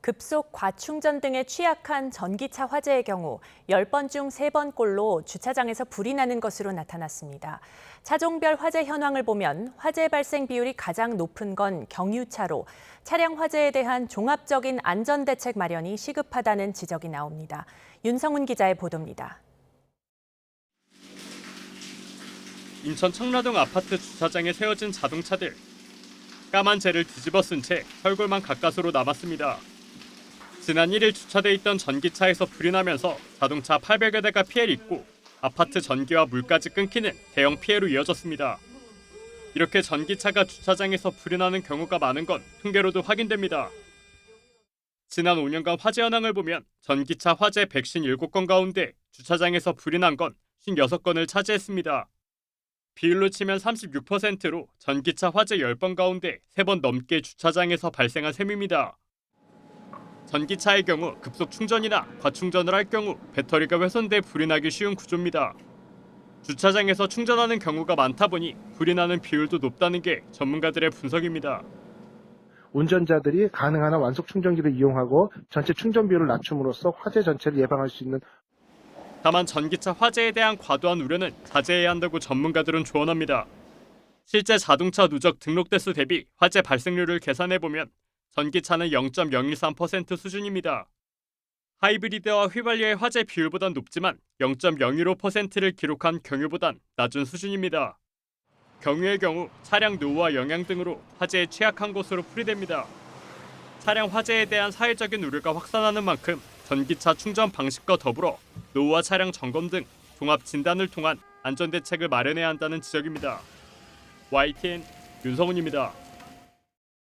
급속 과충전 등에 취약한 전기차 화재의 경우 10번 중 3번꼴로 주차장에서 불이 나는 것으로 나타났습니다. 차종별 화재 현황을 보면 화재 발생 비율이 가장 높은 건 경유차로 차량 화재에 대한 종합적인 안전대책 마련이 시급하다는 지적이 나옵니다. 윤성훈 기자의 보도입니다. 인천 청라동 아파트 주차장에 세워진 자동차들. 까만 재를 뒤집어 쓴 채 철골만 가까스로 남았습니다. 지난 1일 주차돼 있던 전기차에서 불이 나면서 자동차 800여 대가 피해를 입고 아파트 전기와 물까지 끊기는 대형 피해로 이어졌습니다. 이렇게 전기차가 주차장에서 불이 나는 경우가 많은 건 통계로도 확인됩니다. 지난 5년간 화재 현황을 보면 전기차 화재 157건 가운데 주차장에서 불이 난 건 56건을 차지했습니다. 비율로 치면 36%로 전기차 화재 10번 가운데 3번 넘게 주차장에서 발생한 셈입니다. 전기차의 경우 급속 충전이나 과충전을 할 경우 배터리가 훼손돼 불이 나기 쉬운 구조입니다. 주차장에서 충전하는 경우가 많다 보니 불이 나는 비율도 높다는 게 전문가들의 분석입니다. 운전자들이 가능한 한 완속 충전기를 이용하고 전체 충전 비율을 낮춤으로써 화재 전체를 예방할 수 있는. 다만 전기차 화재에 대한 과도한 우려는 자제해야 한다고 전문가들은 조언합니다. 실제 자동차 누적 등록 대수 대비 화재 발생률을 계산해보면 전기차는 0.013% 수준입니다. 하이브리드와 휘발유의 화재 비율보단 높지만 0.015%를 기록한 경유보단 낮은 수준입니다. 경유의 경우 차량 노후와 영양 등으로 화재에 취약한 것으로 풀이됩니다. 차량 화재에 대한 사회적인 우려가 확산하는 만큼 전기차 충전 방식과 더불어 노후와 차량 점검 등 종합 진단을 통한 안전대책을 마련해야 한다는 지적입니다. YTN 윤성훈입니다.